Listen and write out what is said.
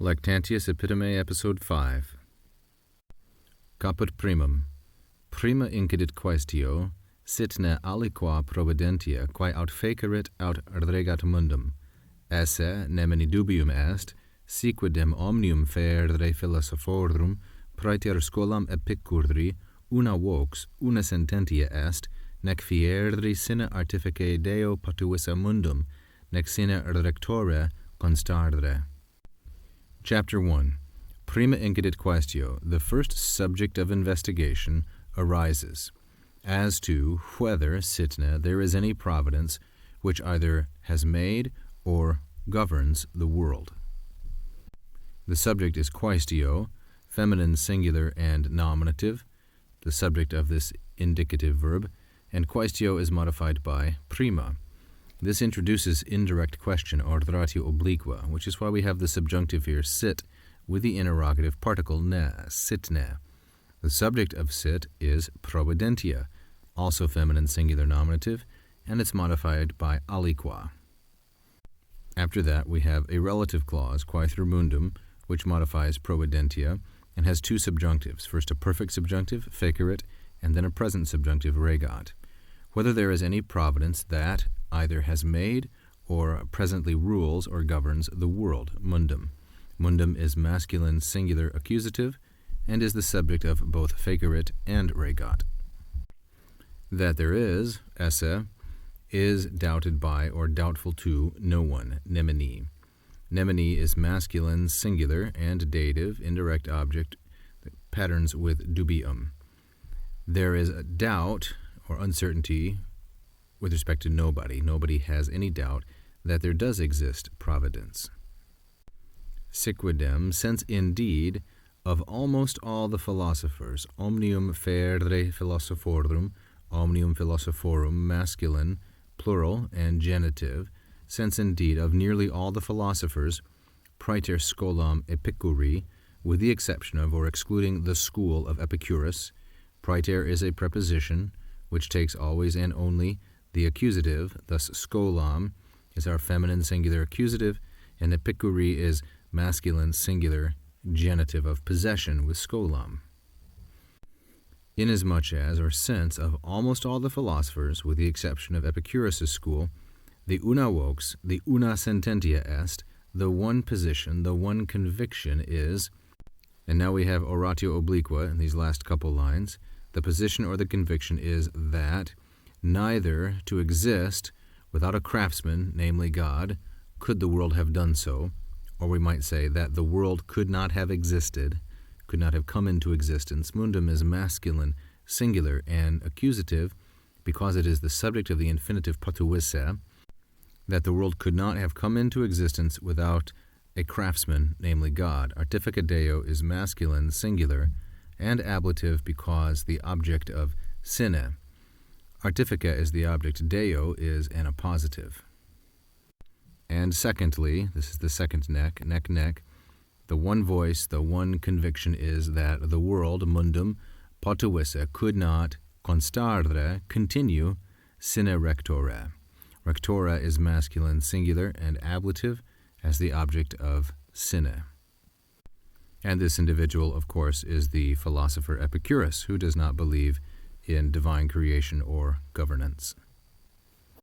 Lactantius Epitome, Episode 5. Caput primum. Prima incidit quaestio, sitne aliqua providentia, quae aut fecerit aut regat mundum. Esse nemini dubium est, siquidem omnium fere philosophorum, praeter scholam Epicurri, una vox, una sententia est, nec fierdri sine artifice Deo patuissa mundum, nec sine rectore constardre. Chapter 1. Prima incidit quaestio. The first subject of investigation arises as to whether sitne there is any providence which either has made or governs the world. The subject is quaestio, feminine singular and nominative, the subject of this indicative verb, and quaestio is modified by prima. This introduces indirect question, or ratio obliqua, which is why we have the subjunctive here, sit, with the interrogative particle ne, sitne. The subject of sit is providentia, also feminine singular nominative, and it's modified by aliqua. After that, we have a relative clause, quaeter mundum, which modifies providentia, and has two subjunctives. First a perfect subjunctive, fecerit, and then a present subjunctive, regat. Whether there is any providence that either has made or presently rules or governs the world, mundum. Mundum is masculine singular accusative and is the subject of both fecerit and regat. That there is, esse, is doubted by or doubtful to no one, nemini. Nemini is masculine singular and dative, indirect object, patterns with dubium. There is a doubt or uncertainty with respect to nobody. Nobody has any doubt that there does exist providence. Siquidem, since indeed of almost all the philosophers, omnium fere philosophorum, omnium philosophorum, masculine, plural, and genitive, since indeed of nearly all the philosophers, praeter scholam Epicuri, with the exception of or excluding the school of Epicurus, praeter is a preposition which takes always and only the accusative, thus scholam is our feminine singular accusative, and Epicuri is masculine singular genitive of possession with scholam. Inasmuch as, or since, of almost all the philosophers, with the exception of Epicurus' school, the una vox, the una sententia est, the one position, the one conviction is, and now we have oratio obliqua in these last couple lines, the position or the conviction is that neither to exist without a craftsman, namely God, could the world have done so, or we might say that the world could not have existed, could not have come into existence. Mundum is masculine, singular, and accusative because it is the subject of the infinitive patuisse, that the world could not have come into existence without a craftsman, namely God. Artifica Deo is masculine, singular, and ablative because the object of sine. Artifica is the object, Deo is an appositive. And secondly, this is the second neck, the one voice, the one conviction is that the world, mundum, patuisse, could not, constardre, continue, sine rectore. Rectore is masculine, singular, and ablative as the object of sine. And this individual, of course, is the philosopher Epicurus, who does not believe in divine creation or governance.